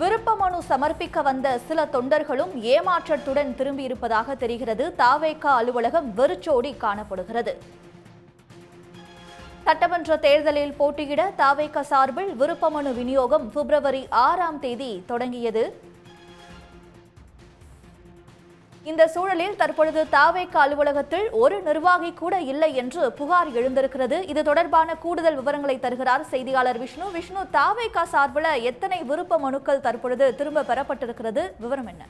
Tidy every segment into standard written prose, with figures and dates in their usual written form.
விருப்ப மனு சமர்ப்பிக்க வந்த சில தொண்டர்களும் ஏமாற்றத்துடன் திரும்பியிருப்பதாக தெரிகிறது. தாவேக அலுவலகம் வெறிச்சோடி காணப்படுகிறது. சட்டமன்ற தேர்தலில் போட்டியிட தாவேக சார்பில் விருப்ப மனு விநியோகம் பிப்ரவரி 6ஆம் தேதி தொடங்கியது. இந்த சூழலில் தற்பொழுது தாவேக அலுவலகத்தில் ஒரு நிர்வாகி கூட இல்லை என்று புகார் எழுந்திருக்கிறது. இது தொடர்பான கூடுதல் விவரங்களை தருகிறார் செய்தியாளர் விஷ்ணு. விஷ்ணு, தாவேக சார்பில் எத்தனை விருப்ப மனுக்கள் தற்பொழுது திரும்ப பெறப்பட்டிருக்கிறது? விவரம் என்ன?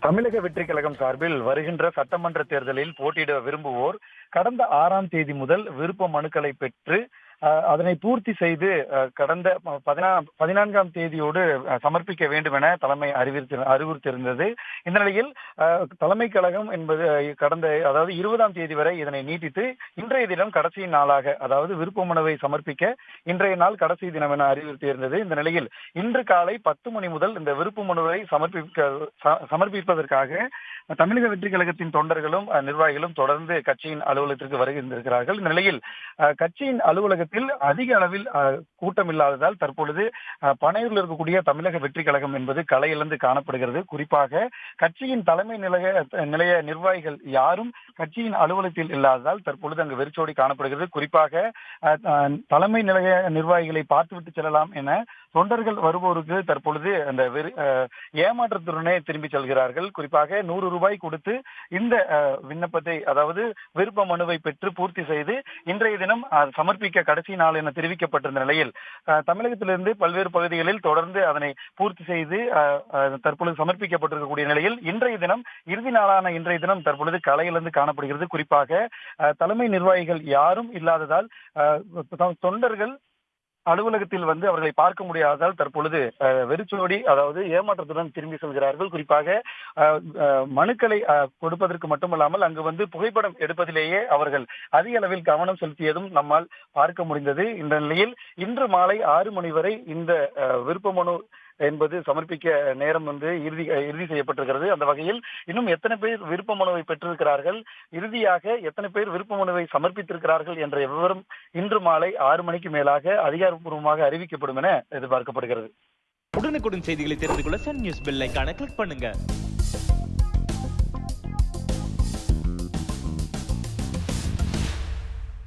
தமிழக வெற்றி கழகம் சார்பில் வருகின்ற சட்டமன்ற தேர்தலில் போட்டியிட விரும்புவோர் கடந்த 6ஆம் தேதி முதல் விருப்ப மனுக்களை பெற்று அதனை பூர்த்தி செய்து கடந்த 14ஆம் தேதியோடு சமர்ப்பிக்க வேண்டும் என தலைமை அறிவுறுத்தியிருந்தது. இந்த நிலையில் தலைமை கழகம் என்பது அதாவது 20ஆம் தேதி வரை இதனை நீட்டித்து இன்றைய தினம் கடைசி நாளாக, அதாவது விருப்ப மனுவை சமர்ப்பிக்க இன்றைய நாள் கடைசி தினம் என அறிவுறுத்தியிருந்தது. இந்த நிலையில் இன்று காலை 10 மணி முதல் இந்த விருப்ப மனுவை சமர்ப்பிப்பதற்காக தமிழக வெற்றி கழகத்தின் தொண்டர்களும் நிர்வாகிகளும் தொடர்ந்து கட்சியின் அலுவலகத்திற்கு வருகின்றிருக்கிறார்கள். இந்த நிலையில் கட்சியின் அலுவலகத்தில் அதிக அளவில் கூட்டம் இல்லாததால் தற்பொழுது பனையூரில் இருக்கக்கூடிய தமிழக வெற்றி கழகம் என்பது கலையிழந்து காணப்படுகிறது. குறிப்பாக கட்சியின் தலைமை நிலைய நிர்வாகிகள் யாரும் கட்சியின் அலுவலகத்தில் இல்லாததால் தற்பொழுது அங்கு வெறிச்சோடி காணப்படுகிறது. குறிப்பாக தலைமை நிலைய நிர்வாகிகளை பார்த்துவிட்டு செல்லலாம் என தொண்டர்கள் வருவோருக்கு தற்பொழுது அந்த ஏமாற்றத்துடனே திரும்பி செல்கிறார்கள். குறிப்பாக 100 ரூபாய் கொடுத்து இந்த விண்ணப்பத்தை, அதாவது விருப்ப மனுவை பெற்று பூர்த்தி செய்து இன்றைய தினம் சமர்ப்பிக்க கடைசி நாள் என தெரிவிக்கப்பட்டிருந்த நிலையில் தமிழகத்திலிருந்து பல்வேறு பகுதிகளில் தொடர்ந்து அதனை பூர்த்தி செய்து தற்பொழுது சமர்ப்பிக்கப்பட்டிருக்கக்கூடிய நிலையில் இன்றைய தினம் இறுதி நாளான இன்றைய தினம் தற்பொழுது கலையிலிருந்து காணப்படுகிறது. குறிப்பாக தலைமை நிர்வாகிகள் யாரும் இல்லாததால் தொண்டர்கள் அலுவலகத்தில் வந்து அவர்களை பார்க்க முடியாததால் தற்பொழுது வெறிச்சோடி, அதாவது ஏமாற்றத்துடன் திரும்பி செல்கிறார்கள். குறிப்பாக மனுக்களை கொடுப்பதற்கு மட்டுமல்லாமல் அங்கு வந்து புகைப்படம் எடுப்பதிலேயே அவர்கள் அதிக அளவில் கவனம் செலுத்தியதும் நம்மால் பார்க்க முடிந்தது. இந்த நிலையில் இன்று மாலை 6 மணி வரை இந்த விருப்ப மனு என்பது சமர்ப்பிக்க நேரம் வந்து இறுதி செய்யப்பட்டிருக்கிறது. அந்த வகையில் இன்னும் எத்தனை பேர் விருப்ப மனுவை பெற்றிருக்கிறார்கள், இறுதியாக எத்தனை பேர் விருப்ப மனுவை சமர்ப்பித்திருக்கிறார்கள் என்ற விவரம் இன்று மாலை 6 மணிக்கு மேலாக அதிகாரப்பூர்வமாக அறிவிக்கப்படும் என எதிர்பார்க்கப்படுகிறது. உடனுக்குடன் செய்திகளை தெரிந்து கொள்ள சன் நியூஸ் பெல் ஐகானை கிளிக் பண்ணுங்க.